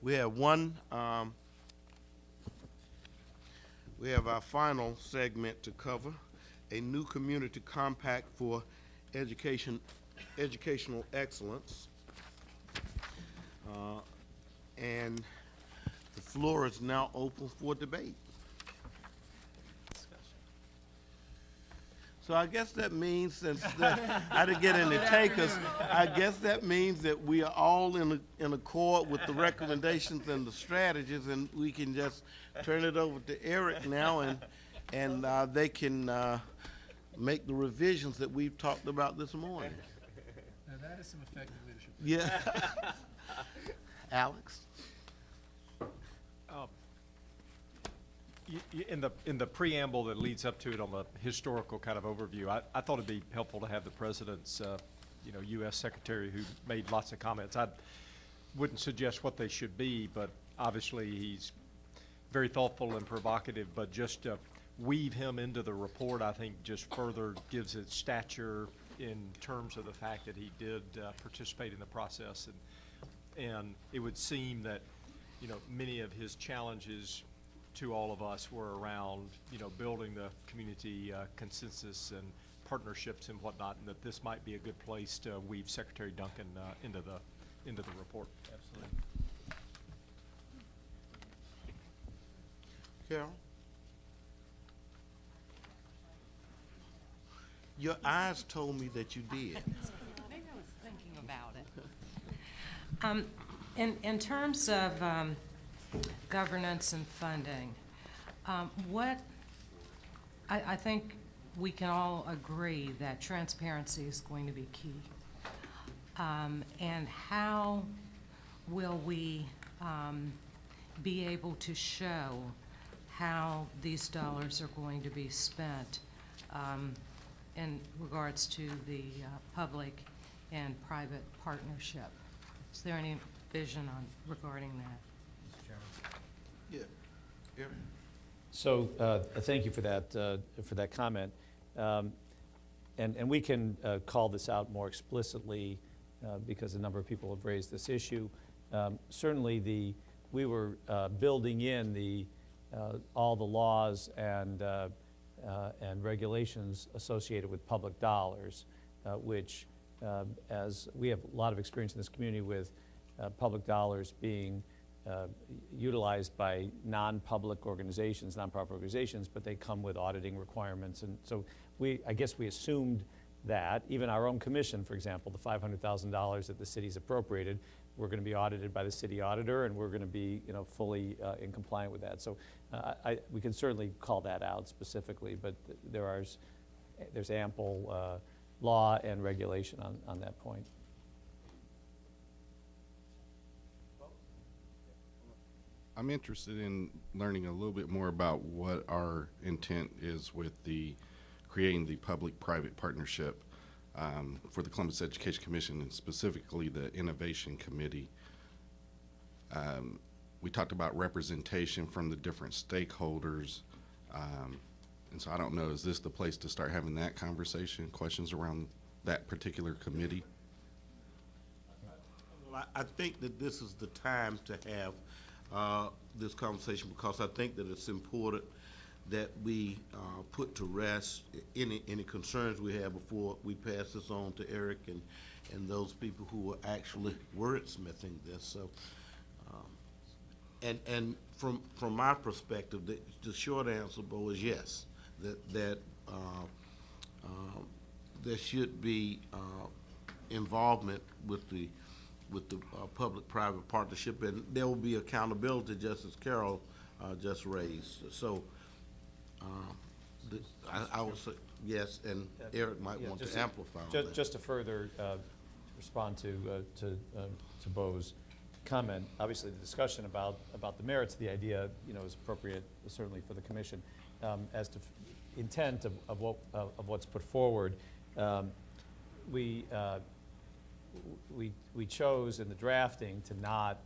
We have we have our final segment to cover, a new community compact for educational excellence. And the floor is now open for debate. So I guess that means, I didn't get any takers, I guess that means that we are all in accord with the recommendations and the strategies, and we can just turn it over to Eric now, and they can make the revisions that we've talked about this morning. Now that is some effective leadership. Yeah. Alex? In the preamble that leads up to it on the historical kind of overview, I thought it'd be helpful to have the president's, U.S. secretary who made lots of comments. I wouldn't suggest what they should be, but obviously he's very thoughtful and provocative, but just to weave him into the report, I think just further gives it stature in terms of the fact that he did participate in the process. And it would seem that, many of his challenges to all of us were around, building the community consensus and partnerships and whatnot, and that this might be a good place to weave Secretary Duncan into the report. Absolutely. Carol? Your eyes told me that you did. Maybe I was thinking about it. In terms of governance and funding, I think we can all agree that transparency is going to be key. And how will we be able to show how these dollars are going to be spent in regards to the public and private partnership? Is there any vision regarding that? Mr. Chairman. Yeah. Eric? So thank you for that comment. And we can call this out more explicitly because a number of people have raised this issue. Certainly we were building in all the laws and regulations associated with public dollars, which as we have a lot of experience in this community with public dollars being utilized by non-public organizations, nonprofit organizations, but they come with auditing requirements. And so I guess we assumed that. Even our own commission, for example, the $500,000 that the city's appropriated, we're going to be audited by the city auditor, and we're going to be fully in compliant with that. So we can certainly call that out specifically, but there's ample law and regulation on that point. I'm interested in learning a little bit more about what our intent is with creating the public-private partnership for the Columbus Education Commission, and specifically the Innovation Committee. We talked about representation from the different stakeholders, and so I don't know, is this the place to start having that conversation, questions around that particular committee? Well, I think that this is the time to have this conversation, because I think that it's important that we put to rest any concerns we have before we pass this on to Eric and those people who are actually wordsmithing this. So, and from my perspective, the short answer, Bo, is yes. That there should be involvement with the public-private partnership, and there will be accountability, just as Carol just raised. So I would say yes, and Eric might want to amplify on that. Just to further respond to Bo's comment, obviously the discussion about the merits of the idea, is appropriate certainly for the commission. As to intent of what's put forward, we chose in the drafting to not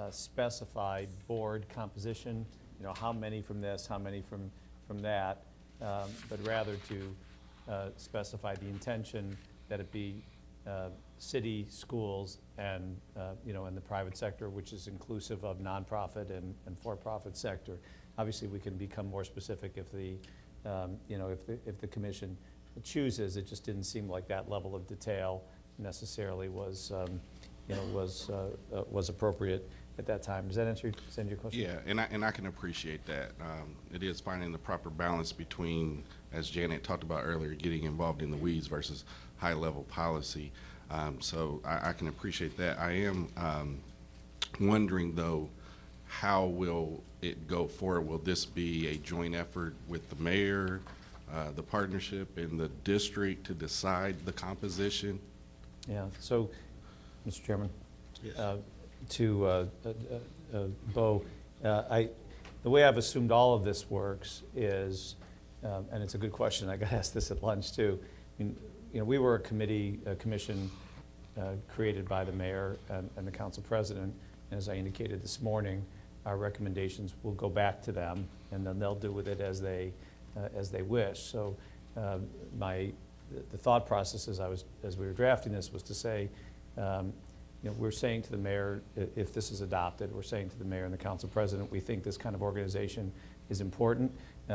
specify board composition, how many from this, how many from that, but rather to specify the intention that it be city schools and, and the private sector, which is inclusive of nonprofit and for-profit sector. Obviously, we can become more specific if the, if the commission chooses. It just didn't seem like that level of detail necessarily was, was appropriate at that time. Does that answer your question? Yeah, and I can appreciate that. It is finding the proper balance between, as Janet talked about earlier, getting involved in the weeds versus high-level policy. So I can appreciate that. I am wondering, though, how will it go forward? Will this be a joint effort with the mayor, the partnership, and the district to decide the composition? Yeah, so, Mr. Chairman, Yes. to Bo, the way I've assumed all of this works is, and it's a good question, I got asked this at lunch too. I mean, we were a commission created by the mayor and the council president, and as I indicated this morning, our recommendations will go back to them, and then they'll do with it as they wish. So the thought process as we were drafting this was to say, we're saying to the mayor, if this is adopted, we're saying to the mayor and the council president, we think this kind of organization is important.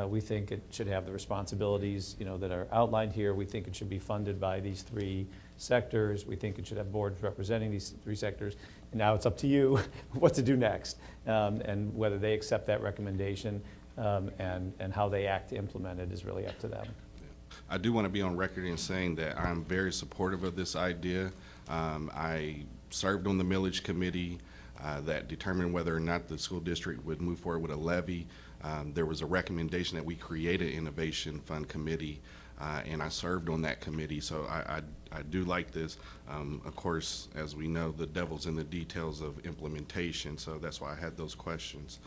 We think it should have the responsibilities, that are outlined here. We think it should be funded by these three sectors. We think it should have boards representing these three sectors. And now it's up to you what to do next, and whether they accept that recommendation and how they act to implement it is really up to them. I do want to be on record in saying that I'm very supportive of this idea. I served on the millage committee that determined whether or not the school district would move forward with a levy. There was a recommendation that we create an innovation fund committee, and I served on that committee, so I do like this. Of course, as we know, the devil's in the details of implementation, so that's why I had those questions.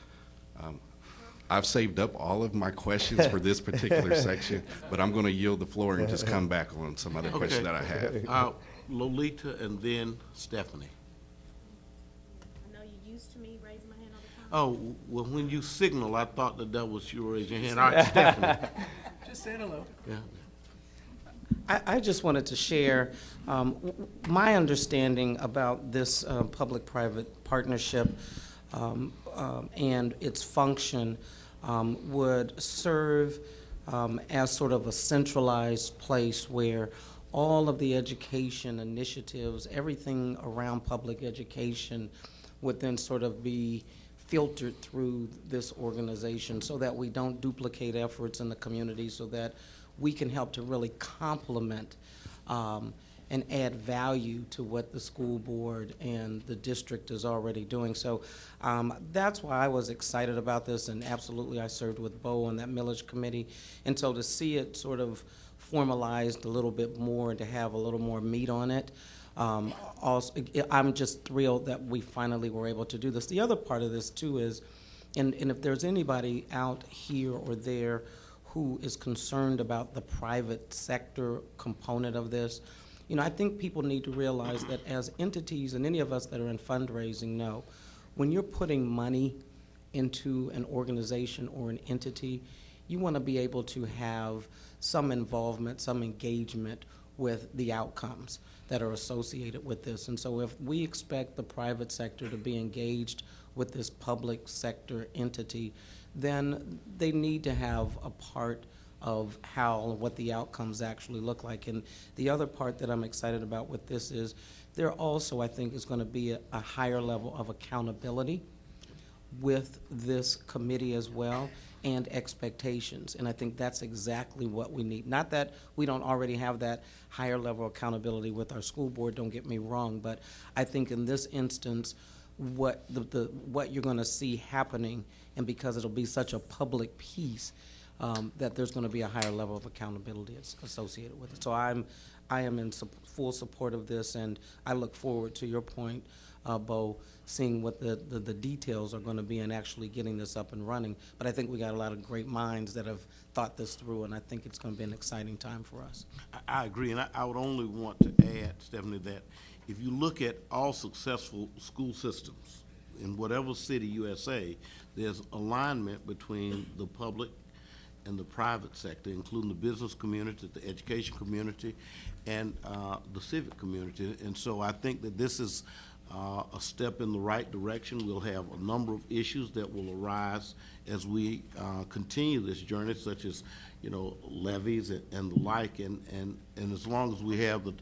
I've saved up all of my questions for this particular section, but I'm going to yield the floor and just come back on some other questions that I have. Lolita and then Stephanie. I know you're used to me raising my hand all the time. Oh, well, when you signal, I thought that was you raising your hand. All right, Stephanie. Just say hello. Yeah. I just wanted to share my understanding about this public-private partnership and its function would serve as sort of a centralized place where all of the education initiatives, everything around public education would then sort of be filtered through this organization so that we don't duplicate efforts in the community, so that we can help to really complement and add value to what the school board and the district is already doing. So that's why I was excited about this, and absolutely I served with Bo on that millage committee. And so to see it sort of formalized a little bit more and to have a little more meat on it, also, I'm just thrilled that we finally were able to do this. The other part of this too is, and if there's anybody out here or there who is concerned about the private sector component of this, I think people need to realize that as entities, and any of us that are in fundraising know, when you're putting money into an organization or an entity, you want to be able to have some involvement, some engagement with the outcomes that are associated with this. And so if we expect the private sector to be engaged with this public sector entity, then they need to have a part of what the outcomes actually look like. And the other part that I'm excited about with this is there also, I think, is going to be a higher level of accountability with this committee as well, and expectations. And I think that's exactly what we need. Not that we don't already have that higher level of accountability with our school board, don't get me wrong, but I think in this instance, what you're going to see happening, and because it'll be such a public piece, that there's going to be a higher level of accountability associated with it. So I am in full support of this, and I look forward to your point, Bo, seeing what the details are going to be and actually getting this up and running. But I think we got a lot of great minds that have thought this through, and I think it's going to be an exciting time for us. I agree, and I would only want to add, Stephanie, that if you look at all successful school systems in whatever city USA, there's alignment between the public and the private sector, including the business community, the education community, and the civic community. And so I think that this is a step in the right direction. We'll have a number of issues that will arise as we continue this journey, such as, you know, levies and the like. And as long as we have the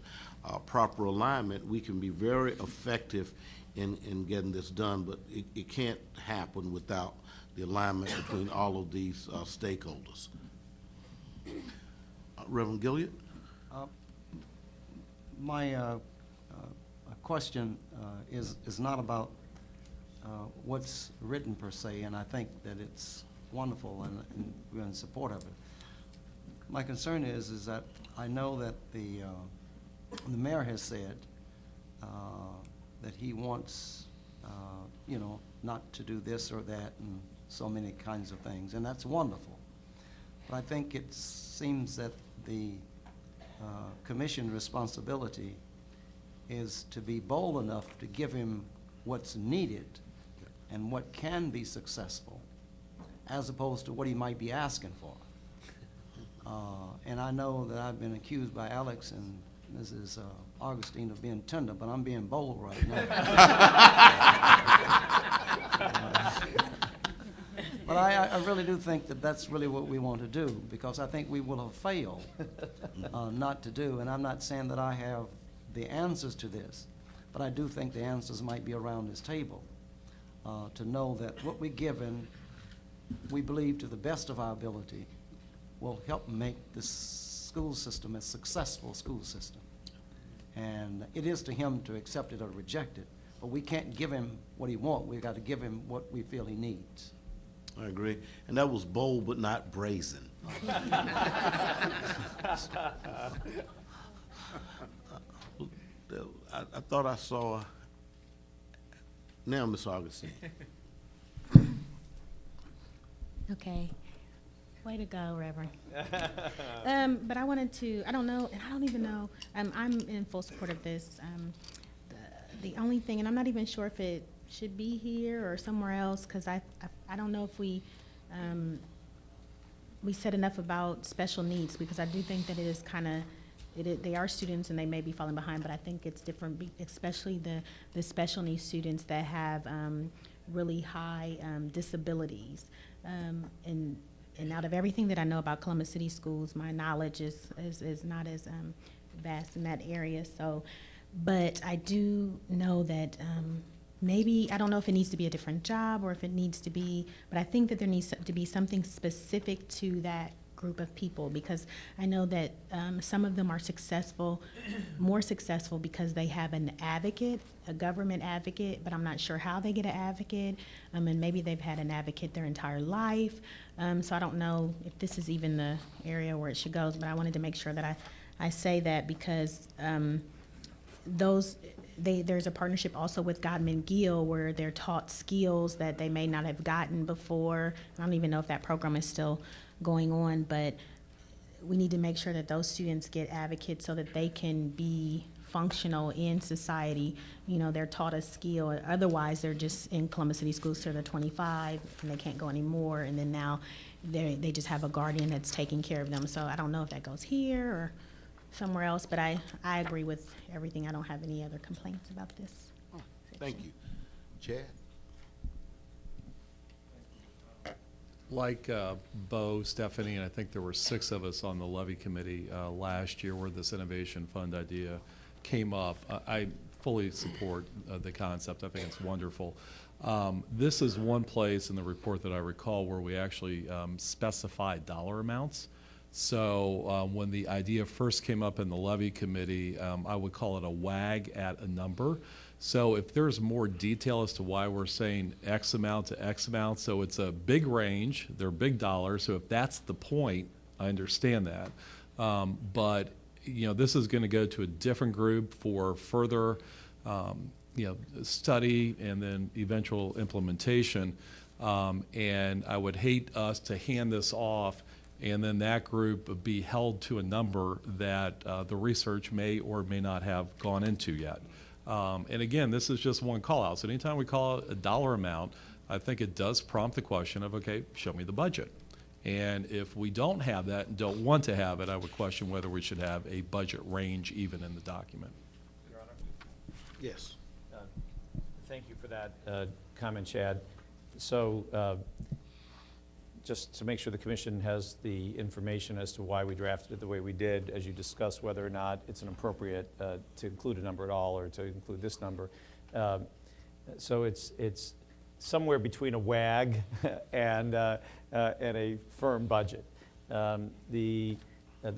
proper alignment, we can be very effective in getting this done. But it can't happen without the alignment between all of these stakeholders. Reverend Gilliard? My question is not about what's written per se, and I think that it's wonderful and we're in support of it. My concern is that I know that the mayor has said that he wants, you know, not to do this or that and so many kinds of things, and that's wonderful. But I think it seems that the commission responsibility is to be bold enough to give him what's needed and what can be successful, as opposed to what he might be asking for. And I know that I've been accused by Alex and Mrs. Augustine of being tender, but I'm being bold right now. But I really do think that that's really what we want to do, because I think we will have failed not to do. And I'm not saying that I have the answers to this, but I do think the answers might be around this table, to know that what we're given, we believe to the best of our ability, will help make this school system a successful school system. And it is to him to accept it or reject it, but we can't give him what he wants. We've got to give him what we feel he needs. I agree. And that was bold but not brazen. I thought I saw, now Ms. Augustine. Okay. Way to go, Reverend. But I wanted to, I don't know, and I don't even know, I'm in full support of this. The only thing, and I'm not even sure if it should be here or somewhere else, because I don't know if we said enough about special needs, because I do think that it is kind of, they are students and they may be falling behind, but I think it's different, especially the special needs students that have really high disabilities. And out of everything that I know about Columbus City Schools, my knowledge is not as vast in that area. So, but I do know that maybe, I don't know if it needs to be a different job or if it needs to be, but I think that there needs to be something specific to that group of people, because I know that some of them are successful, more successful because they have an advocate, a government advocate, but I'm not sure how they get an advocate, and maybe they've had an advocate their entire life, so I don't know if this is even the area where it should go, but I wanted to make sure that I say that, because there's a partnership also with Godman Gill where they're taught skills that they may not have gotten before. I don't even know if that program is still going on, but we need to make sure that those students get advocates so that they can be functional in society. You know, they're taught a skill, otherwise they're just in Columbus City Schools till they're 25 and they can't go anymore, and then now they just have a guardian that's taking care of them. So I don't know if that goes here or somewhere else, but I agree with everything. I don't have any other complaints about this. Thank you. Chad? Like Bo, Stephanie, and I think there were 6 of us on the levy committee last year where this innovation fund idea came up. I fully support the concept. I think it's wonderful. This is one place in the report that I recall where we actually specified dollar amounts. So when the idea first came up in the levy committee, I would call it a wag at a number. So if there's more detail as to why we're saying X amount to X amount, so it's a big range, they're big dollars, so if that's the point, I understand that. But you know, this is going to go to a different group for further you know, study and then eventual implementation. And I would hate us to hand this off and then that group be held to a number that the research may or may not have gone into yet. And again, this is just one call out. So anytime we call out a dollar amount, I think it does prompt the question of, okay, show me the budget. And if we don't have that and don't want to have it, I would question whether we should have a budget range even in the document. Your Honor? Yes. Thank you for that comment, Chad. So just to make sure the commission has the information as to why we drafted it the way we did, as you discussed whether or not it's appropriate to include a number at all or to include this number. So it's somewhere between a WAG and a firm budget. The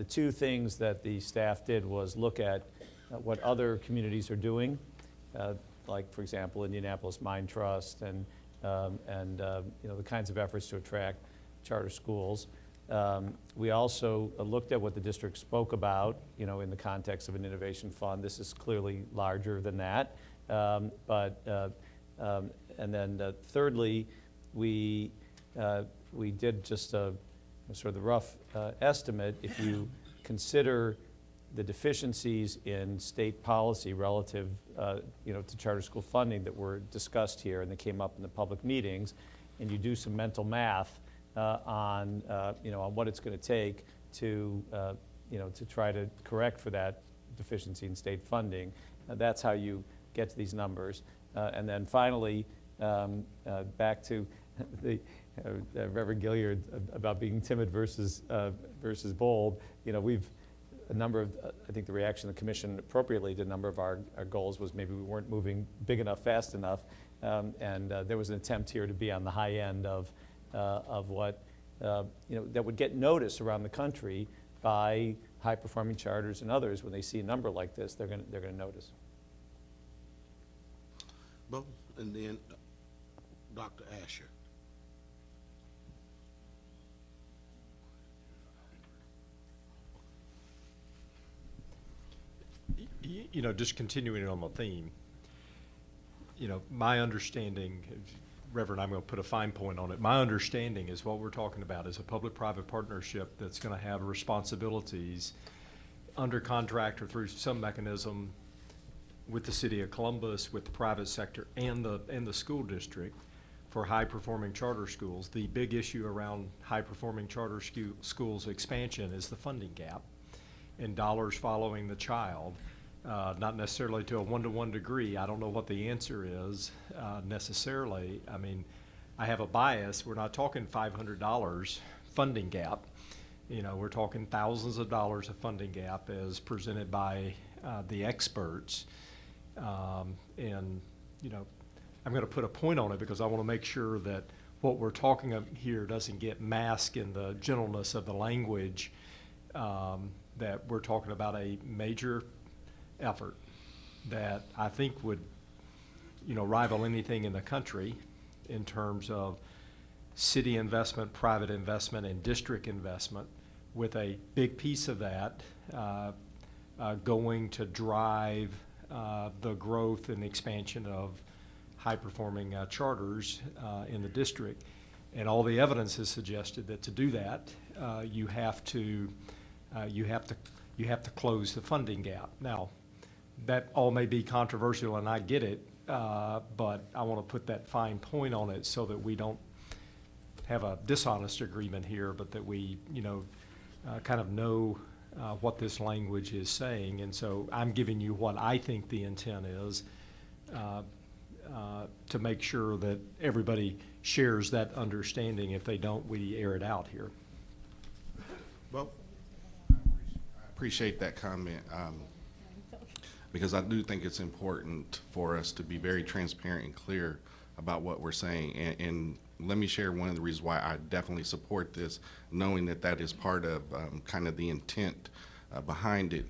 two things that the staff did was look at what other communities are doing, like, for example, Indianapolis Mine Trust and the kinds of efforts to attract charter schools. We also looked at what the district spoke about, in the context of an innovation fund. This is clearly larger than that. And then thirdly, we did just a sort of the rough estimate. If you consider the deficiencies in state policy relative, to charter school funding that were discussed here and that came up in the public meetings, and you do some mental math on what it's going to take to try to correct for that deficiency in state funding, that's how you get to these numbers. And then finally, back to the Reverend Gilliard about being timid versus bold. We've a number of, I think the reaction of the commission appropriately to a number of our goals was maybe we weren't moving big enough, fast enough, and there was an attempt here to be on the high end of what that would get notice around the country by high-performing charters and others. When they see a number like this, they're going to notice. Well, and then Dr. Asher. Just continuing on the theme, my understanding, Reverend, I'm going to put a fine point on it. My understanding is what we're talking about is a public-private partnership that's going to have responsibilities under contract or through some mechanism with the city of Columbus, with the private sector, and the school district for high-performing charter schools. The big issue around high-performing charter schools expansion is the funding gap and dollars following the child. Not necessarily to a one-to-one degree. I don't know what the answer is necessarily. I mean, I have a bias. We're not talking $500 funding gap. We're talking thousands of dollars of funding gap as presented by the experts. I'm going to put a point on it because I want to make sure that what we're talking about here doesn't get masked in the gentleness of the language, that we're talking about a major effort that I think would, rival anything in the country in terms of city investment, private investment, and district investment, with a big piece of that going to drive the growth and expansion of high-performing charters in the district. And all the evidence has suggested that to do that, you have to close the funding gap. Now, that all may be controversial, and I get it, but I want to put that fine point on it so that we don't have a dishonest agreement here, but that we, kind of know what this language is saying. And so I'm giving you what I think the intent is to make sure that everybody shares that understanding. If they don't, we air it out here. Well, I appreciate that comment. Because I do think it's important for us to be very transparent and clear about what we're saying. And let me share one of the reasons why I definitely support this, knowing that that is part of kind of the intent behind it.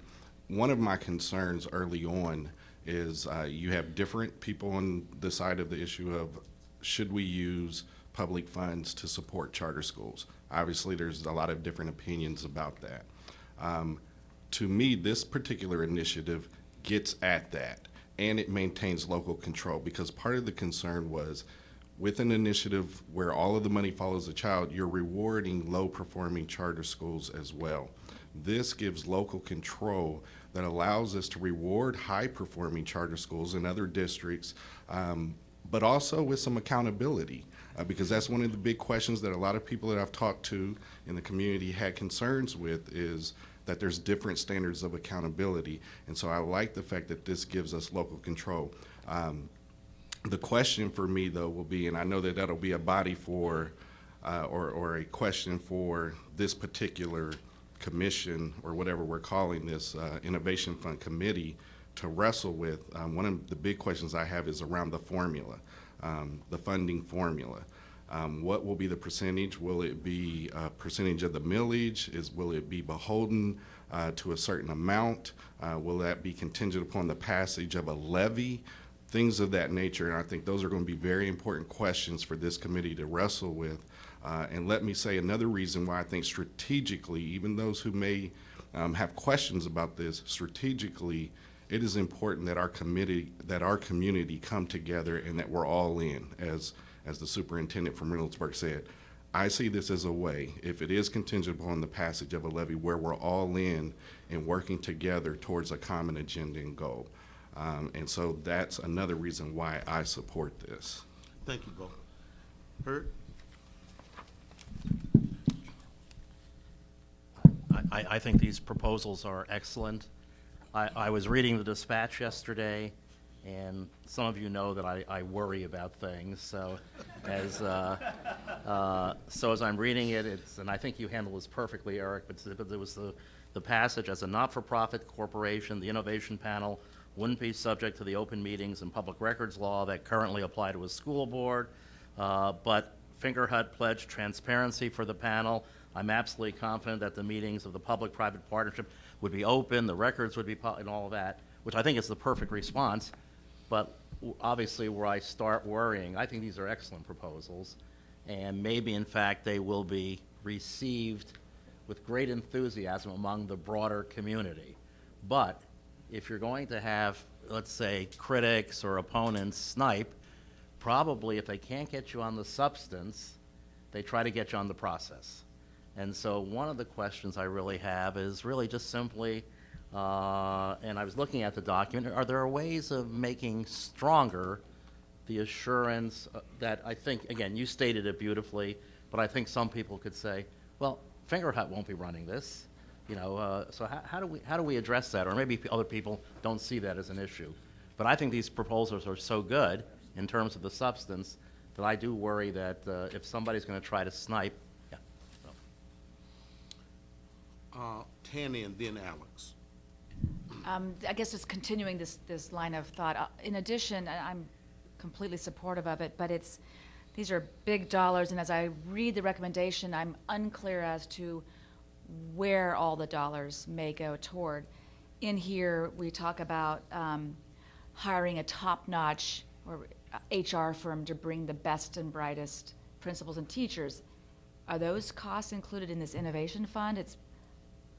One of my concerns early on is you have different people on the side of the issue of should we use public funds to support charter schools. Obviously, there's a lot of different opinions about that. To me, this particular initiative gets at that, and it maintains local control, because part of the concern was with an initiative where all of the money follows the child, you're rewarding low-performing charter schools as well. This gives local control that allows us to reward high-performing charter schools in other districts but also with some accountability. Because that's one of the big questions that a lot of people that I've talked to in the community had concerns with, is that there's different standards of accountability. And so I like the fact that this gives us local control. The question for me, though, will be, and I know that that'll be a body for, or a question for this particular commission, or whatever we're calling this, Innovation Fund Committee, to wrestle with. One of the big questions I have is around the formula, the funding formula. What will be the percentage? Will it be a percentage of the millage? Will it be beholden to a certain amount? Will that be contingent upon the passage of a levy? Things of that nature. And I think those are going to be very important questions for this committee to wrestle with. And let me say another reason why I think strategically, even those who may have questions about this, strategically, it is important that our community come together and that we're all in, as the superintendent from Reynoldsburg said. I see this as a way, if it is contingent upon the passage of a levy, where we're all in and working together towards a common agenda and goal. And so that's another reason why I support this. Thank you both. Bert? I think these proposals are excellent. I was reading the dispatch yesterday, and some of you know that I worry about things. So as I'm reading it, and I think you handled this perfectly, Eric, but there was the passage: as a not-for-profit corporation, the Innovation Panel wouldn't be subject to the open meetings and public records law that currently apply to a school board, but Fingerhut pledged transparency for the panel. I'm absolutely confident that the meetings of the public-private partnership would be open, the records would be and all of that, which I think is the perfect response. But obviously where I start worrying, I think these are excellent proposals, and maybe in fact they will be received with great enthusiasm among the broader community. But if you're going to have, let's say, critics or opponents snipe, probably if they can't get you on the substance, they try to get you on the process. And so one of the questions I really have is really just simply, and I was looking at the document, are there ways of making stronger the assurance that I think, again, you stated it beautifully, but I think some people could say, well, Fingerhut won't be running this. You know, so how do we address that? Or maybe other people don't see that as an issue. But I think these proposals are so good in terms of the substance that I do worry that if somebody's going to try to snipe, yeah. Tanny and then Alex. I guess just continuing this line of thought. In addition, I'm completely supportive of it, but these are big dollars, and as I read the recommendation, I'm unclear as to where all the dollars may go toward. In here, we talk about hiring a top-notch or HR firm to bring the best and brightest principals and teachers. Are those costs included in this innovation fund? It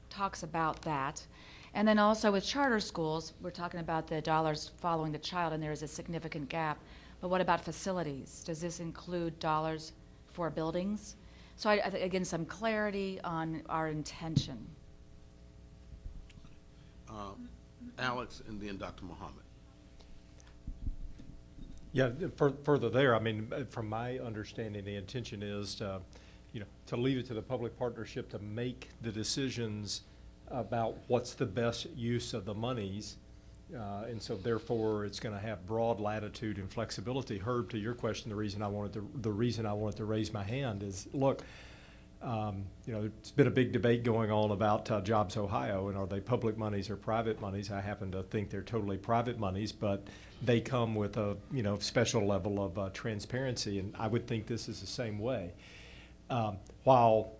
talks about that. And then also with charter schools, we're talking about the dollars following the child, and there is a significant gap. But what about facilities? Does this include dollars for buildings? So again, some clarity on our intention. Alex and then Dr. Muhammad. Yeah, further there, I mean, from my understanding, the intention is to, to leave it to the public partnership to make the decisions about what's the best use of the monies. And so therefore, it's going to have broad latitude and flexibility. Herb, to your question, the reason I wanted to raise my hand is, look, it's been a big debate going on about Jobs Ohio, and are they public monies or private monies? I happen to think they're totally private monies, but they come with a special level of transparency, and I would think this is the same way. While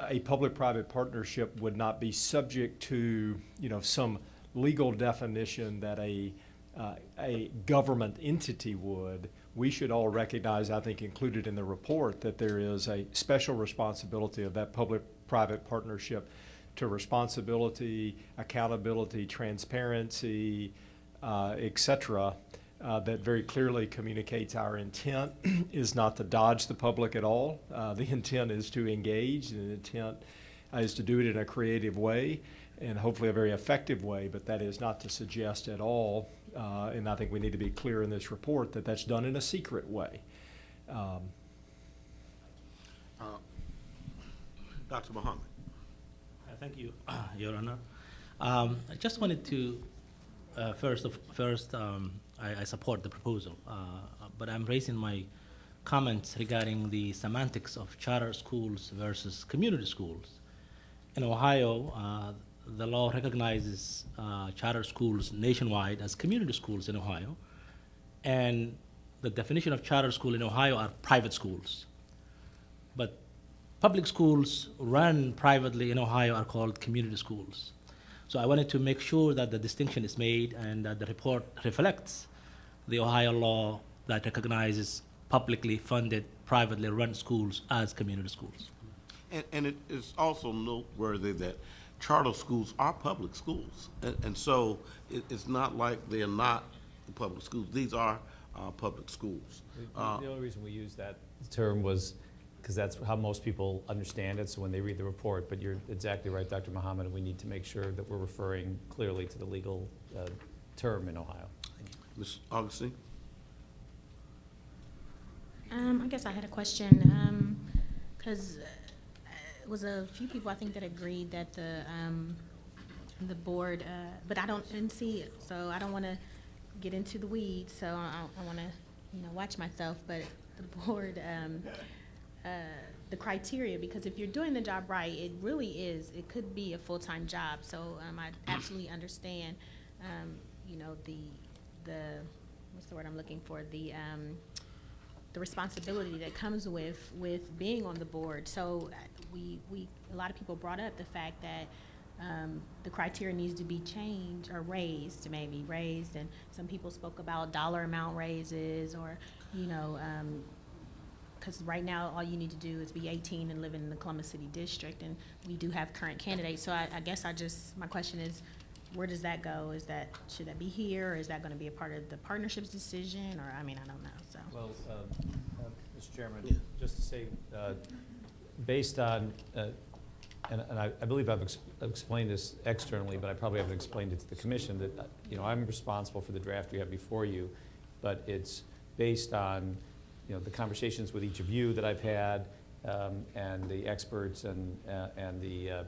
a public-private partnership would not be subject to some legal definition that a government entity would, we should all recognize, I think included in the report, that there is a special responsibility of that public-private partnership to responsibility, accountability, transparency, et cetera, that very clearly communicates our intent is not to dodge the public at all. The intent is to engage, and the intent is to do it in a creative way and hopefully a very effective way, but that is not to suggest at all And I think we need to be clear in this report that that's done in a secret way. Dr. Muhammad. Thank you, Your Honor. I just wanted to, I support the proposal, but I'm raising my comments regarding the semantics of charter schools versus community schools. In Ohio, the law recognizes charter schools nationwide as community schools in Ohio, and the definition of charter school in Ohio are private schools. But public schools run privately in Ohio are called community schools. So I wanted to make sure that the distinction is made and that the report reflects the Ohio law that recognizes publicly funded, privately run schools as community schools. And it is also noteworthy that charter schools are public schools. And so it's not like they're not public schools. These are public schools. The only reason we use that term was because that's how most people understand it, so when they read the report. But you're exactly right, Dr. Muhammad, and we need to make sure that we're referring clearly to the legal term in Ohio. Ms. Augustine? I guess I had a question, because it was a few people, I think, that agreed that the board, but didn't see it, so I don't want to get into the weeds, so I want to, watch myself, but the board, the criteria, because if you're doing the job right, it really is, it could be a full-time job, so I absolutely understand, the what's the word I'm looking for, the responsibility that comes with being on the board. So a lot of people brought up the fact that the criteria needs to be changed or raised, and some people spoke about dollar amount raises, or, because right now all you need to do is be 18 and live in the Columbus City District, and we do have current candidates. So I guess my question is, where does that go? Should that be here, or is that going to be a part of the partnership's decision, or, I don't know, so. Well, Mr. Chairman, just to say, based on, and I believe I've explained this externally, but I probably haven't explained it to the commission, that, I'm responsible for the draft you have before you, but it's based on, the conversations with each of you that I've had, and the experts and the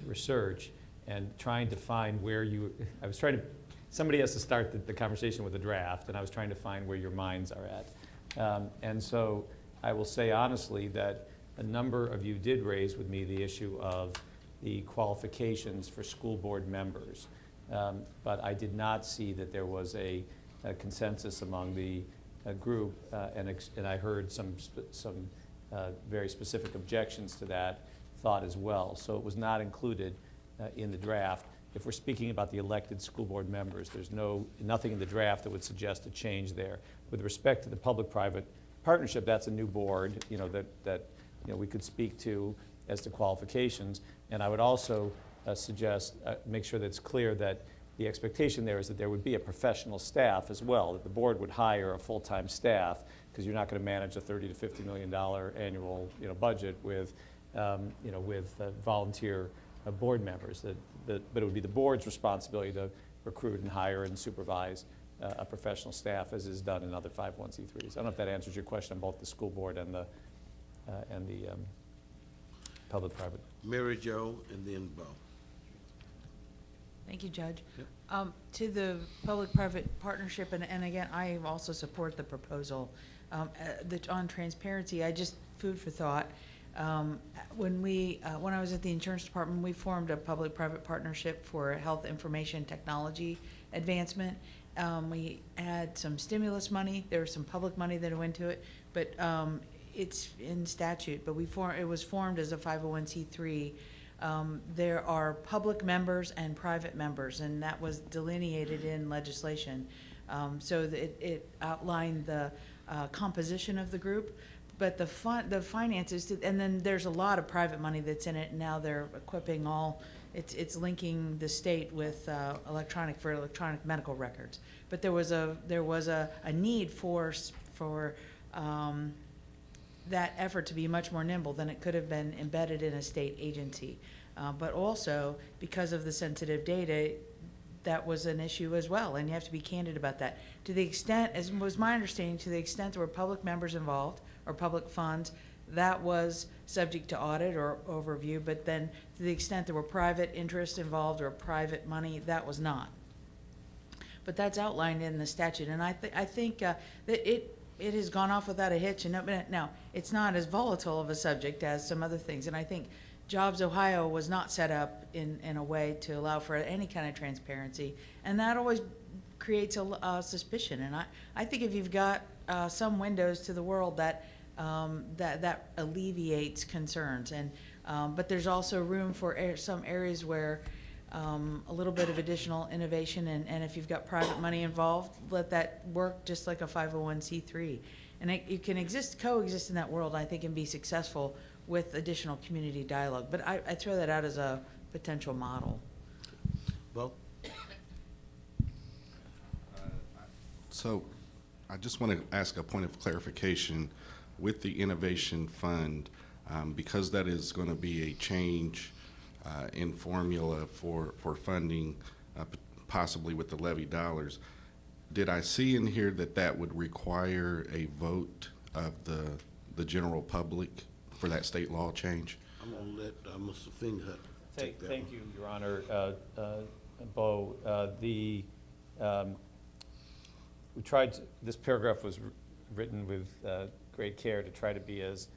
research, and trying to find where somebody has to start the conversation with the draft, and I was trying to find where your minds are at. And so I will say honestly that a number of you did raise with me the issue of the qualifications for school board members. But I did not see that there was a consensus among the group, and I heard some very specific objections to that thought as well. So it was not included in the draft. If we're speaking about the elected school board members, there's nothing in the draft that would suggest a change there. With respect to the public-private partnership, that's a new board, that we could speak to as to qualifications. And I would also suggest, make sure that it's clear that the expectation there is that there would be a professional staff as well, that the board would hire a full-time staff, because you're not going to manage a $30 to $50 million annual budget with volunteer board members. But it would be the board's responsibility to recruit and hire and supervise a professional staff, as is done in other 501c3s. I don't know if that answers your question on both the school board and the public-private. Mary Jo, and then Bo. Thank you, Judge. Yep. To the public-private partnership, and again, I also support the proposal. On transparency, food for thought. When I was at the insurance department, we formed a public-private partnership for health information technology advancement. We had some stimulus money. There was some public money that went to it, but it's in statute. But it was formed as a 501c3. There are public members and private members, and that was delineated in legislation. So that it outlined the composition of the group. But the finances, and then there's a lot of private money that's in it. And now they're equipping it's linking the state with electronic medical records. But there was a need for that effort to be much more nimble than it could have been embedded in a state agency. But also, because of the sensitive data, that was an issue as well, and you have to be candid about that. To the extent, as was my understanding, to the extent there were public members involved or public funds, that was subject to audit or overview, but then to the extent there were private interests involved or private money, that was not. But that's outlined in the statute, and I think that it has gone off without a hitch. And now, it's not as volatile of a subject as some other things, and I think Jobs Ohio was not set up in a way to allow for any kind of transparency, and that always creates a suspicion. And I think if you've got some windows to the world, that alleviates concerns. And but there's also room for some areas where a little bit of additional innovation, and if you've got private money involved, let that work just like a 501c3. And it can coexist in that world, I think, and be successful with additional community dialogue. But I throw that out as a potential model. Well, So I just want to ask a point of clarification with the Innovation Fund, because that is going to be a change in formula for funding, possibly with the levy dollars. Did I see in here that would require a vote of the general public for that state law change? I'm going to let Mr. Finghut take that. Thank you, Your Honor. Bo, we tried to, this paragraph was written with great care to try to be as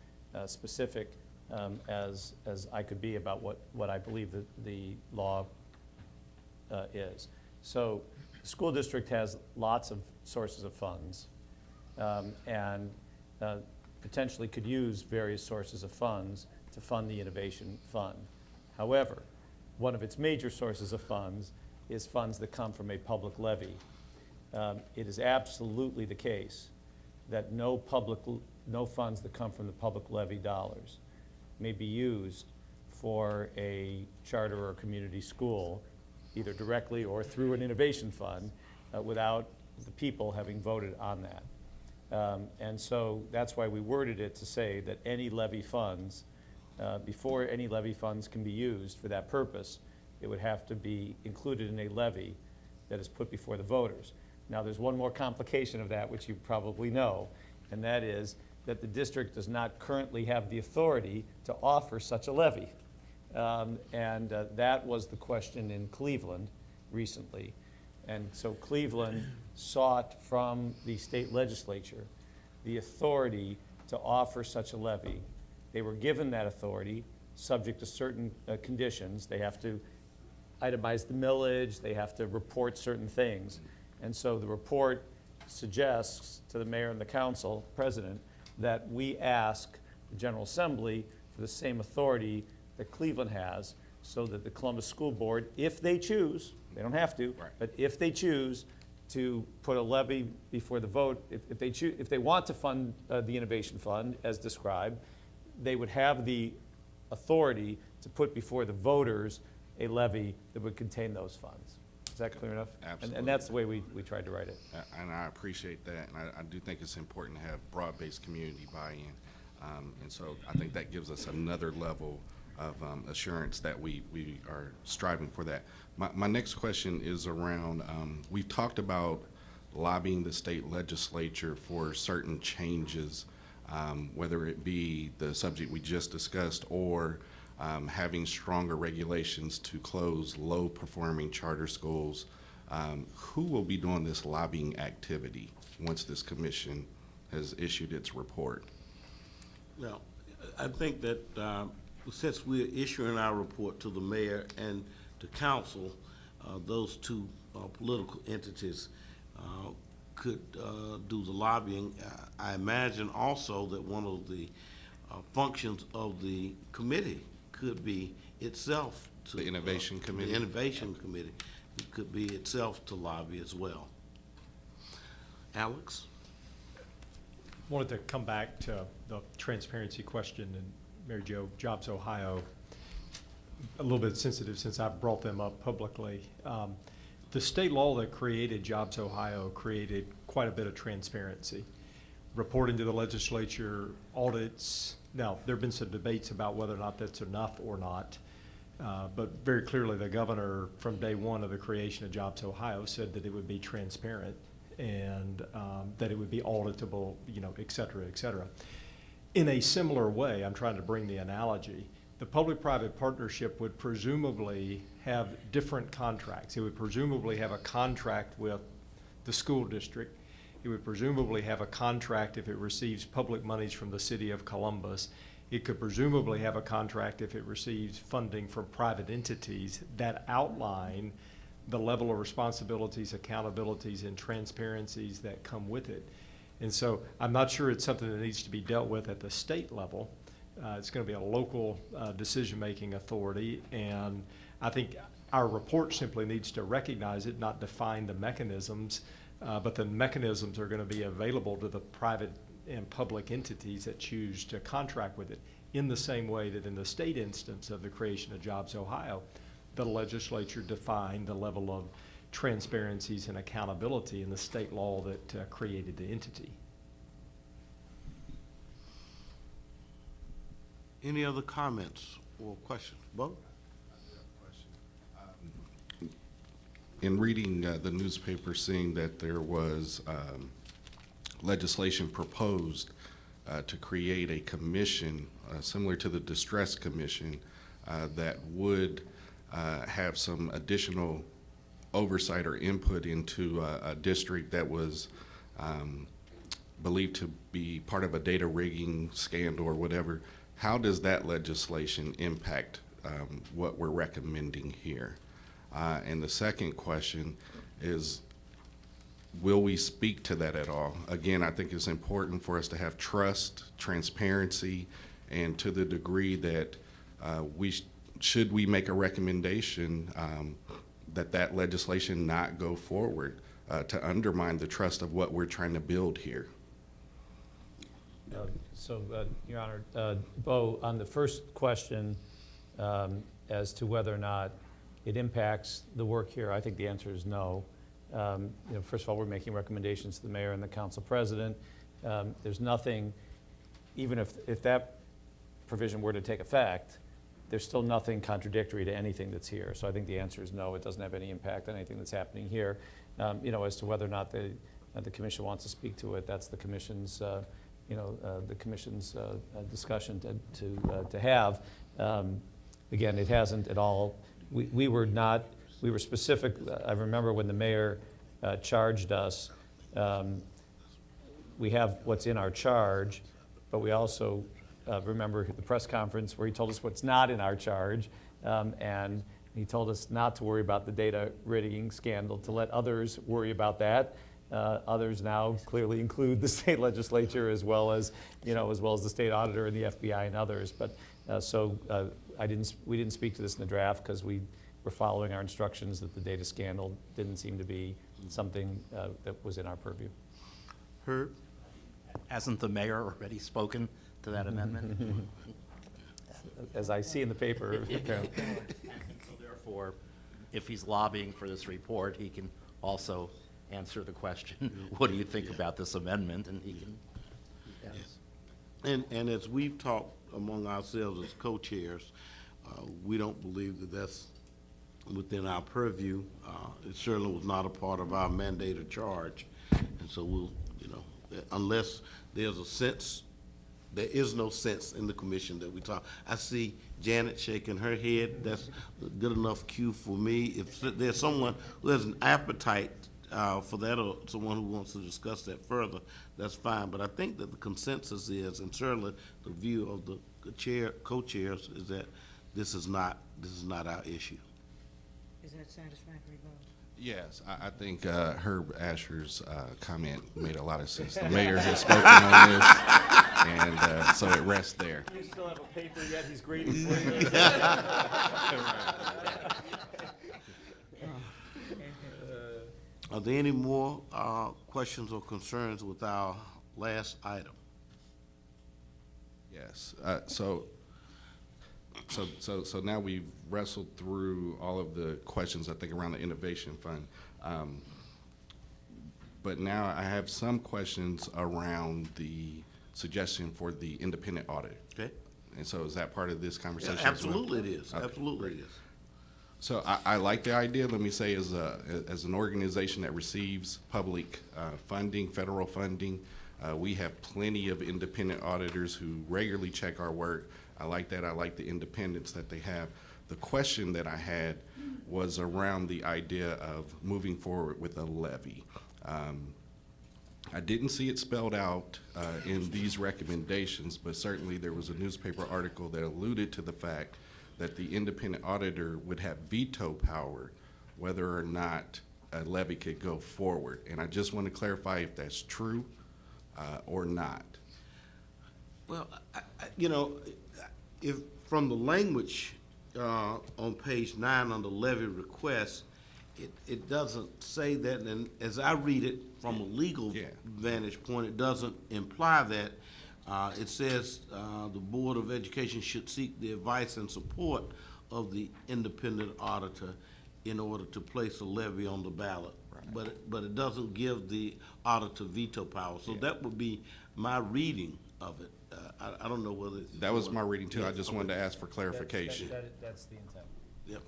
specific as I could be about what I believe the law is. So the school district has lots of sources of funds and potentially could use various sources of funds to fund the Innovation Fund. However, one of its major sources of funds is funds that come from a public levy. It is absolutely the case that no funds that come from the public levy dollars may be used for a charter or community school, either directly or through an innovation fund, without the people having voted on that. And so that's why we worded it to say that any levy funds, before any levy funds can be used for that purpose, it would have to be included in a levy that is put before the voters. Now, there's one more complication of that, which you probably know, and that is that the district does not currently have the authority to offer such a levy. That was the question in Cleveland recently. And so Cleveland sought from the state legislature the authority to offer such a levy. They were given that authority subject to certain conditions. They have to itemize the millage, they have to report certain things. And so the report suggests to the mayor and the council, president, that we ask the General Assembly for the same authority that Cleveland has, so that the Columbus School Board, if they choose, they don't have to, right, but if they choose to put a levy before the vote, if they want to fund the Innovation Fund as described, they would have the authority to put before the voters a levy that would contain those funds. Is that clear enough? Absolutely. And that's the way we tried to write it. And I appreciate that, and I do think it's important to have broad-based community buy-in. And so I think that gives us another level of assurance that we are striving for that. My next question is around, we've talked about lobbying the state legislature for certain changes, whether it be the subject we just discussed or having stronger regulations to close low-performing charter schools. Who will be doing this lobbying activity once this commission has issued its report? Now, I think that since we're issuing our report to the mayor and to council, those two political entities could do the lobbying. I imagine also that one of the functions of the committee could be itself to The Innovation Committee? The Innovation Committee. It could be itself to lobby as well. Alex? Wanted to come back to the transparency question, and Mary Jo, Jobs Ohio, a little bit sensitive since I've brought them up publicly. The state law that created Jobs Ohio created quite a bit of transparency. Reporting to the legislature, audits. Now, there have been some debates about whether or not that's enough or not. But very clearly, the governor, from day one of the creation of Jobs Ohio, said that it would be transparent and that it would be auditable, you know, et cetera, et cetera. In a similar way, I'm trying to bring the analogy, the public-private partnership would presumably have different contracts. It would presumably have a contract with the school district. It would presumably have a contract if it receives public monies from the city of Columbus. It could presumably have a contract if it receives funding from private entities that outline the level of responsibilities, accountabilities, and transparencies that come with it. And so I'm not sure it's something that needs to be dealt with at the state level. It's going to be a local decision-making authority, and I think our report simply needs to recognize it, not define the mechanisms, but the mechanisms are going to be available to the private and public entities that choose to contract with it, in the same way that in the state instance of the creation of Jobs Ohio, the legislature defined the level of transparencies and accountability in the state law that created the entity. Any other comments or questions? Bo? In reading the newspaper, seeing that there was legislation proposed to create a commission similar to the Distress Commission that would have some additional oversight or input into a district that was believed to be part of a data rigging scandal or whatever. How does that legislation impact what we're recommending here? And the second question is, will we speak to that at all? Again, I think it's important for us to have trust, transparency, and to the degree that should we make a recommendation that legislation not go forward to undermine the trust of what we're trying to build here. Your Honor, Bo, on the first question as to whether or not it impacts the work here, I think the answer is no. First of all, we're making recommendations to the mayor and the council president. There's nothing, even if that provision were to take effect, there's still nothing contradictory to anything that's here. So I think the answer is no, it doesn't have any impact on anything that's happening here. As to whether or not the commission wants to speak to it, that's the commission's, discussion to have. Again, it hasn't at all. We were specific. I remember when the mayor charged us, we have what's in our charge, but we also remember the press conference where he told us what's not in our charge, and he told us not to worry about the data rigging scandal, to let others worry about that. Others now clearly include the state legislature as well as the state auditor and the FBI and others. But we didn't speak to this in the draft because we were following our instructions that the data scandal didn't seem to be something that was in our purview. Herb? Hasn't the mayor already spoken to that amendment? As I see in the paper, apparently. So therefore, if he's lobbying for this report, he can also answer the question, what do you think about this amendment? And he can, yes. And as we've talked among ourselves as co-chairs, we don't believe that that's within our purview. It certainly was not a part of our mandate or charge. And so we'll, unless there's a sense, there is no sense in the commission that we talk. I see Janet shaking her head. That's a good enough cue for me. If there's someone who has an appetite for that, or someone who wants to discuss that further, that's fine. But I think that the consensus is, and certainly the view of the co-chairs, is that this is not our issue. Is that satisfactory, Bo? Yes, I think Herb Asher's comment made a lot of sense. The mayor has spoken on this, and so it rests there. You still have a paper yet? He's grading for you. Are there any more questions or concerns with our last item? Yes. So now we've wrestled through all of the questions, I think, around the Innovation Fund. But now I have some questions around the suggestion for the independent audit. Okay. And so is that part of this conversation as well? Absolutely it is, Okay, absolutely it great. is. So I like the idea. Let me say, as an organization that receives public funding, federal funding, we have plenty of independent auditors who regularly check our work. I like that. I like the independence that they have. The question that I had was around the idea of moving forward with a levy. I didn't see it spelled out in these recommendations, but certainly there was a newspaper article that alluded to the fact that the independent auditor would have veto power whether or not a levy could go forward. And I just want to clarify if that's true or not. Well, you know, if, from the language on page 9 on the levy request, it doesn't say that, and as I read it from a legal vantage point, it doesn't imply that. It says the Board of Education should seek the advice and support of the independent auditor in order to place a levy on the ballot. Right. But it doesn't give the auditor veto power. So that would be my reading of it. I don't know whether it's That was my reading too. I just wanted to ask for clarification. That's the intent. Yep.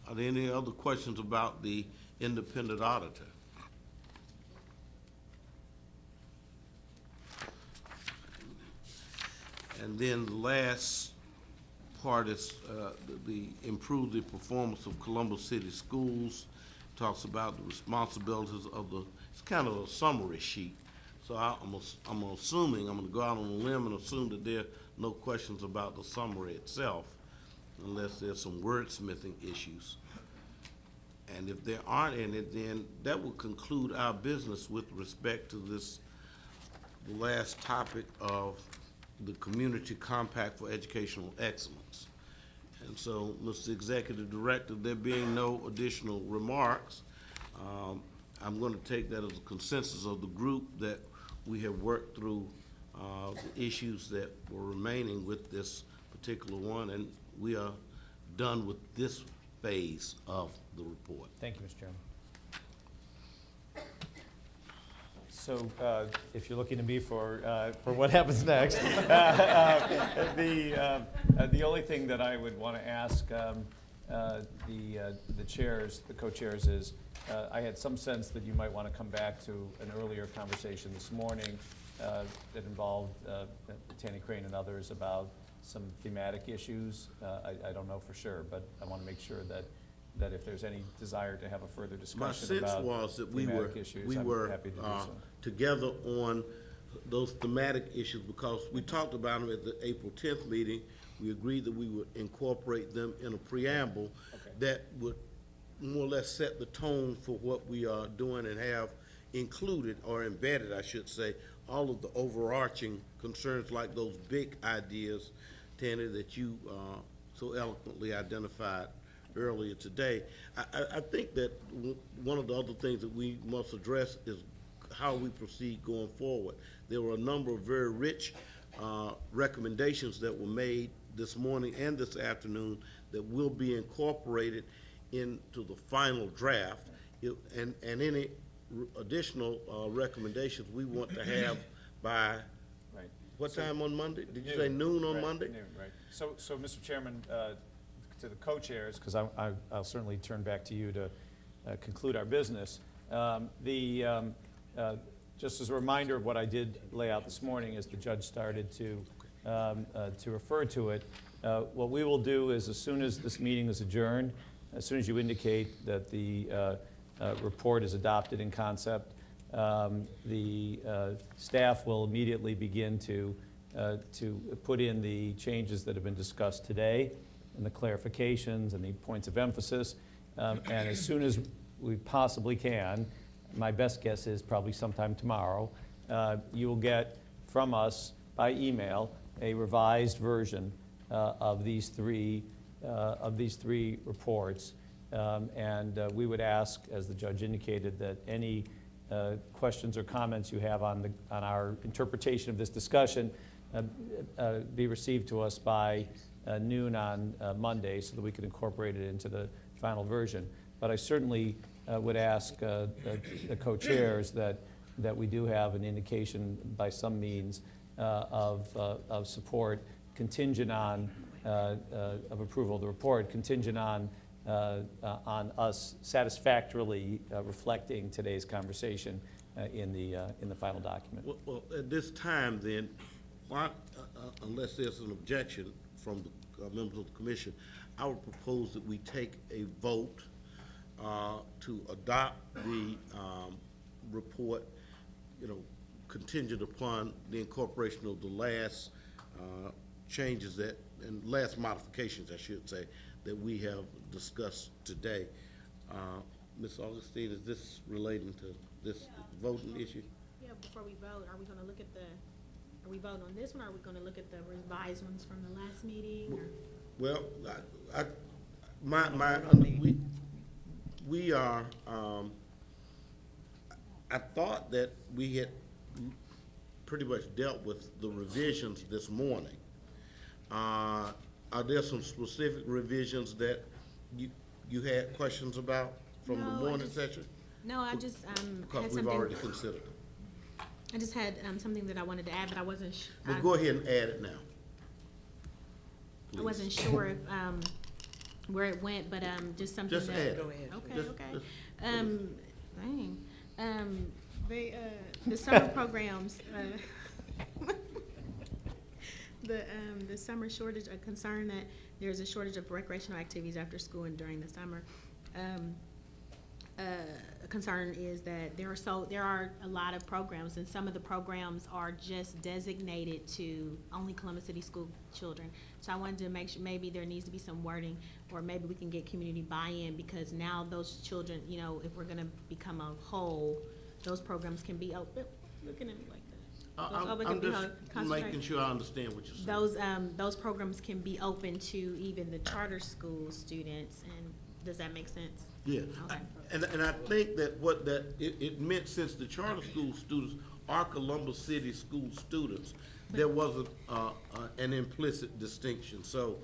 Are there any other questions about the independent auditor? And then the last part is the improve the performance of Columbus City Schools. Talks about the responsibilities of the, it's kind of a summary sheet. So I'm assuming, I'm gonna go out on a limb and assume that there are no questions about the summary itself, unless there's some wordsmithing issues. And if there aren't any, then that will conclude our business with respect to this, the last topic of the Community Compact for Educational Excellence. And so, Mr. Executive Director, there being no additional remarks, I'm going to take that as a consensus of the group that we have worked through the issues that were remaining with this particular one, and we are done with this phase of the report. Thank you, Mr. Chairman. So if you're looking to me for what happens next, the only thing that I would want to ask the chairs, the co-chairs, is I had some sense that you might want to come back to an earlier conversation this morning that involved Tanny Crane and others about some thematic issues. I don't know for sure, but I want to make sure that if there's any desire to have a further discussion about my sense was that we I'm were happy to do so. together on those thematic issues, because we talked about them at the April 10th meeting. We agreed that we would incorporate them in a preamble that would more or less set the tone for what we are doing, and have included, or embedded, I should say, all of the overarching concerns, like those big ideas, Tanny, that you so eloquently identified earlier today. I think that one of the other things that we must address is how we proceed going forward. There were a number of very rich recommendations that were made this morning and this afternoon that will be incorporated into the final draft. And any additional recommendations we want to have by what time on Monday? Did you say noon on Monday? Noon, right. So Mr. Chairman, to the co-chairs, because I'll certainly turn back to you to conclude our business. Just as a reminder of what I did lay out this morning, as the judge started to refer to it, what we will do is, as soon as this meeting is adjourned, as soon as you indicate that the report is adopted in concept, the staff will immediately begin to put in the changes that have been discussed today, and the clarifications and the points of emphasis. And as soon as we possibly can, my best guess is probably sometime tomorrow, you will get from us by email a revised version of these three reports. And we would ask, as the judge indicated, that any questions or comments you have on our interpretation of this discussion be received to us by noon on Monday, so that we can incorporate it into the final version. But I certainly would ask the co-chairs that we do have an indication by some means of support contingent on, of approval of the report, contingent on us satisfactorily reflecting today's conversation in the final document. Well, at this time then, why, unless there's an objection from the members of the commission, I would propose that we take a vote to adopt the report, contingent upon the incorporation of the last changes that, and last modifications, I should say, that we have discussed today. Ms. Augustine, is this relating to this voting issue? Yeah, before we vote, are we gonna look at are we voting on this one, or are we gonna look at the revised ones from the last meeting, or? Well, we are, I thought that we had pretty much dealt with the revisions this morning. Are there some specific revisions that you had questions about from the morning session? No, I just, had Because we've something, already considered it. I just had, something that I wanted to add, but I wasn't Well, go ahead and add it now. I wasn't sure if, where it went, but, just something that. Just add it. Go ahead. Okay, Just- okay. just- The summer programs, the summer shortage, a concern that there's a shortage of recreational activities after school and during the summer. A concern is that there are a lot of programs, and some of the programs are just designated to only Columbus City School children. So I wanted to make sure maybe there needs to be some wording, or maybe we can get community buy-in, because now those children, if we're gonna become a whole, those programs can be open. Looking at me like that. I'm just making sure I understand what you're saying. Those programs can be open to even the charter school students, and does that make sense? Yeah, Okay. and I think that it meant, since the charter school students are Columbus City school students, there was an implicit distinction. So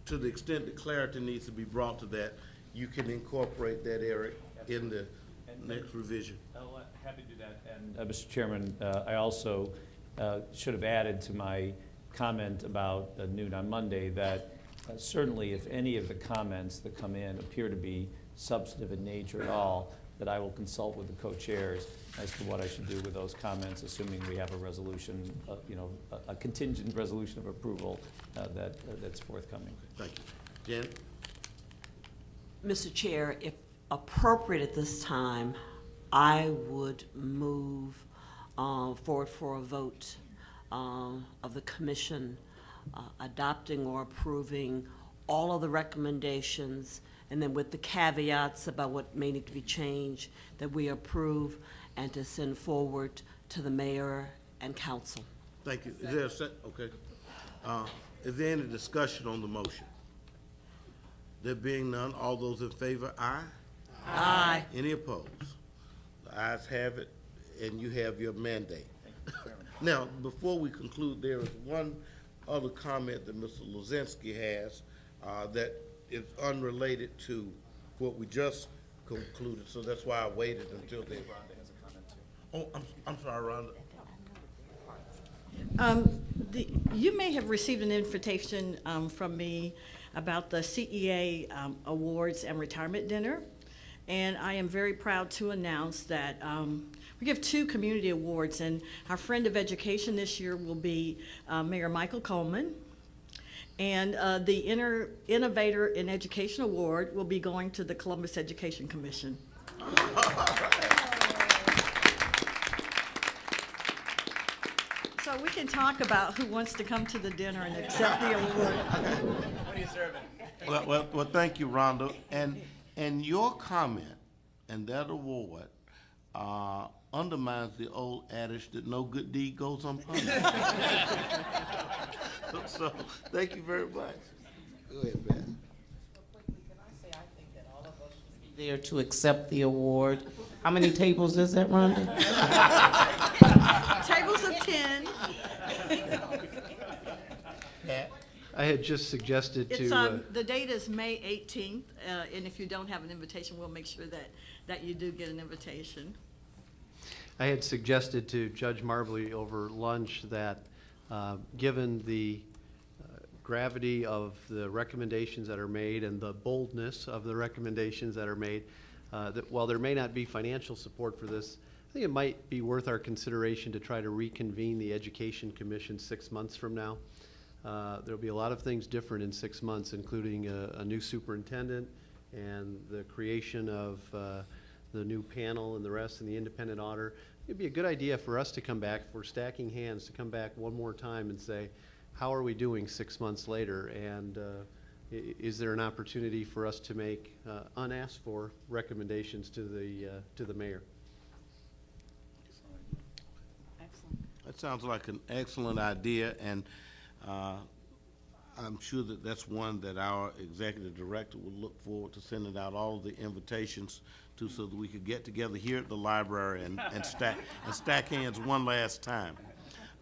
to the extent that clarity needs to be brought to that, you can incorporate that, Eric, in the next revision. Happy to do that. And Mr. Chairman, I also should have added to my comment about noon on Monday that certainly if any of the comments that come in appear to be substantive in nature at all, that I will consult with the co-chairs as to what I should do with those comments, assuming we have a resolution, a contingent resolution of approval that's forthcoming. Thank you. Janet? Mr. Chair, if appropriate at this time, I would move forward for a vote of the commission adopting or approving all of the recommendations, and then with the caveats about what may need to be changed, that we approve and to send forward to the mayor and council. Thank you. Is there a okay. Is there any discussion on the motion? There being none, all those in favor, aye? Aye. Any opposed? The ayes have it, and you have your mandate. Now, before we conclude, there is one other comment that Mr. Lozinski has that is unrelated to what we just concluded, so that's why I waited until they. Oh, I'm sorry, Rhonda. You may have received an invitation from me about the CEA Awards and Retirement Dinner, and I am very proud to announce that we give 2 community awards, and our Friend of Education this year will be Mayor Michael Coleman, and the Innovator in Education Award will be going to the Columbus Education Commission. So we can talk about who wants to come to the dinner and accept the award. What are you serving? Well, thank you, Rhonda. And your comment and that award undermines the old adage that no good deed goes unpunished. So, thank you very much. Go ahead, Ben. There to accept the award. How many tables is that, Rhonda? Tables of 10. I had just suggested It's, to, the date is May 18th, and if you don't have an invitation, we'll make sure that you do get an invitation. I had suggested to Judge Marbley over lunch that, given the gravity of the recommendations that are made and the boldness of the recommendations that are made, that while there may not be financial support for this, I think it might be worth our consideration to try to reconvene the Education Commission 6 months from now. There'll be a lot of things different in 6 months, including a new superintendent and the creation of the new panel and the rest and the independent auditor. It'd be a good idea for us to come back, if we're stacking hands, to come back one more time and say, how are we doing 6 months later? And is there an opportunity for us to make unasked for recommendations to the mayor? That sounds like an excellent idea, and I'm sure that that's one that our executive director would look forward to sending out all of the invitations to, so that we could get together here at the library and stack hands one last time.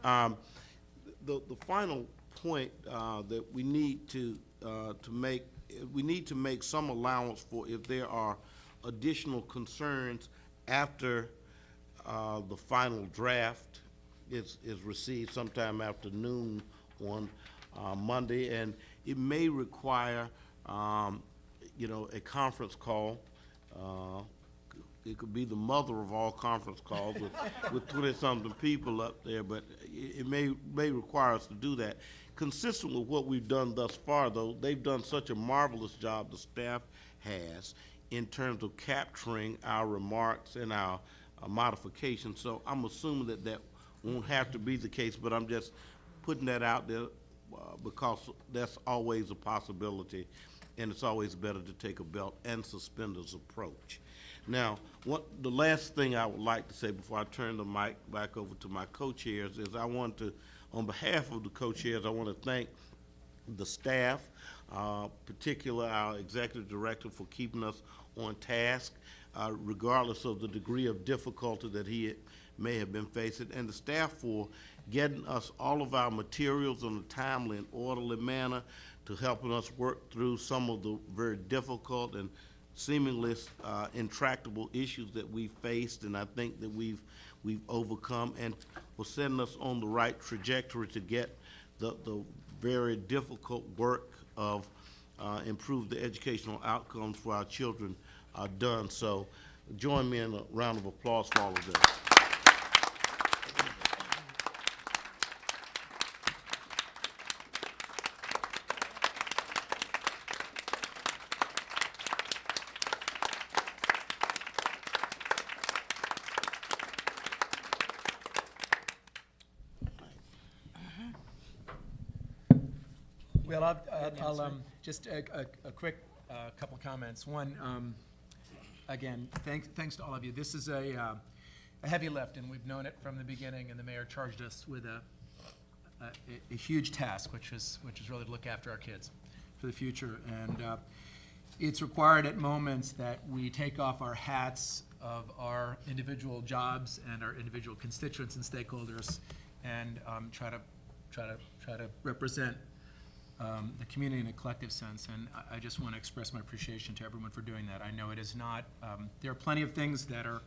The final point that we need to make some allowance for if there are additional concerns after the final draft is received sometime after noon on Monday, and it may require a conference call. It could be the mother of all conference calls with 20-something people up there, but it may require us to do that. Consistent with what we've done thus far, though, they've done such a marvelous job, the staff has, in terms of capturing our remarks and our modifications. So I'm assuming that that won't have to be the case, but I'm just putting that out there because that's always a possibility, and it's always better to take a belt and suspenders approach. Now, the last thing I would like to say before I turn the mic back over to my co-chairs is I want to, on behalf of the co-chairs, I want to thank the staff, particularly our executive director, for keeping us on task, regardless of the degree of difficulty that he may have been facing, and the staff for getting us all of our materials in a timely and orderly manner, to helping us work through some of the very difficult and seemingly intractable issues that we faced, and I think that we've overcome, and for setting us on the right trajectory to get the very difficult work of improve the educational outcomes for our children done. So join me in a round of applause for all of this. Well, I'll just a quick couple comments. One, again, thanks to all of you. This is a heavy lift, and we've known it from the beginning, and the mayor charged us with a huge task, which is really to look after our kids for the future. And it's required at moments that we take off our hats of our individual jobs and our individual constituents and stakeholders, and try to represent the community in a collective sense, and I just want to express my appreciation to everyone for doing that. I know it is not, there are plenty of things that are,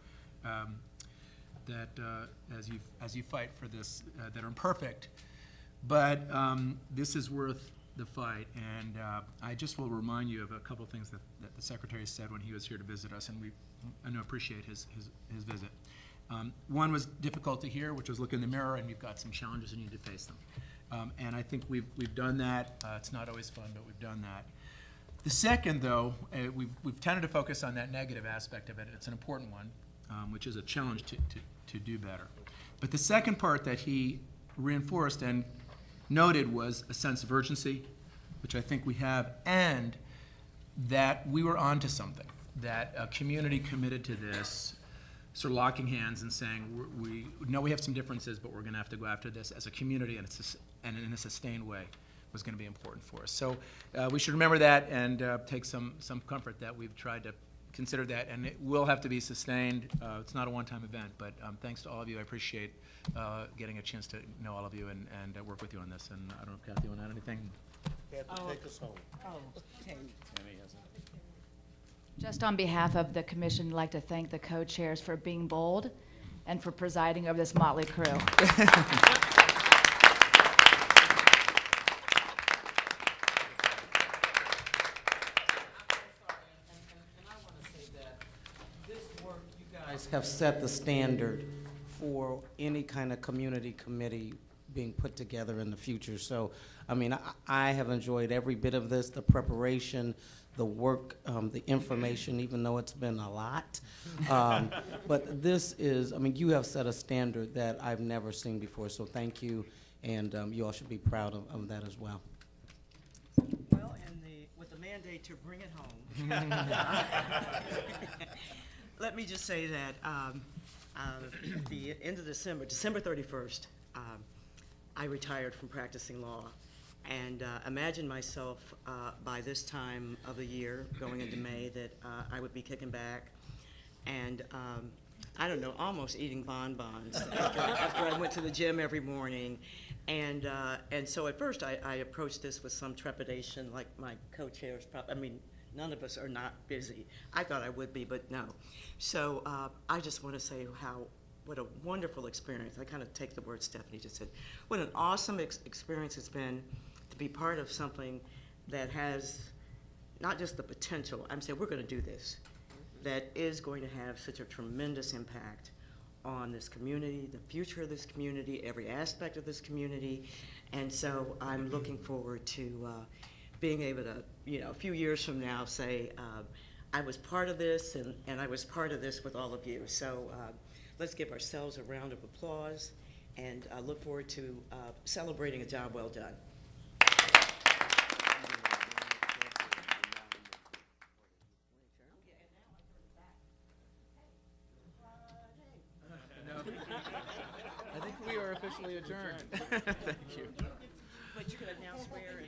as you fight for this, that are imperfect, but this is worth the fight, and I just will remind you of a couple of things that the Secretary said when he was here to visit us, and I know appreciate his visit. One was difficult to hear, which was look in the mirror, and you've got some challenges and you need to face them. And I think we've done that. It's not always fun, but we've done that. The second, though, we've tended to focus on that negative aspect of it. It's an important one, which is a challenge to do better. But the second part that he reinforced and noted was a sense of urgency, which I think we have, and that we were onto something, that a community committed to this, sort of locking hands and saying, we know we have some differences, but we're going to have to go after this as a community, and in a sustained way, was going to be important for us. So we should remember that and take some comfort that we've tried to consider that, and it will have to be sustained. It's not a one-time event, but thanks to all of you. I appreciate getting a chance to know all of you and work with you on this. And I don't know if Kathy, you want to add anything? Kathy, take us home. Just on behalf of the commission, I'd like to thank the co-chairs for being bold and for presiding over this motley crew. Guys have set the standard for any kind of community committee being put together in the future. So, I mean, I have enjoyed every bit of this, the preparation, the work, the information, even though it's been a lot. But this is, I mean, you have set a standard that I've never seen before, so thank you, and you all should be proud of that as well. Well, and with the mandate to bring it home, let me just say that at the end of December 31st, I retired from practicing law. And imagine myself by this time of the year, going into May, that I would be kicking back and, I don't know, almost eating bonbons after I went to the gym every morning. And so at first I approached this with some trepidation, like my co-chairs I mean, none of us are not busy. I thought I would be, but no. So I just want to say what a wonderful experience. I kind of take the word Stephanie just said. What an awesome experience it's been to be part of something that has not just the potential, I'm saying we're going to do this, that is going to have such a tremendous impact on this community, the future of this community, every aspect of this community. And so I'm looking forward to being able to, you know, a few years from now say, I was part of this and I was part of this with all of you. So let's give ourselves a round of applause and look forward to celebrating a job well done. I think we are officially adjourned. Thank you. But you can announce where and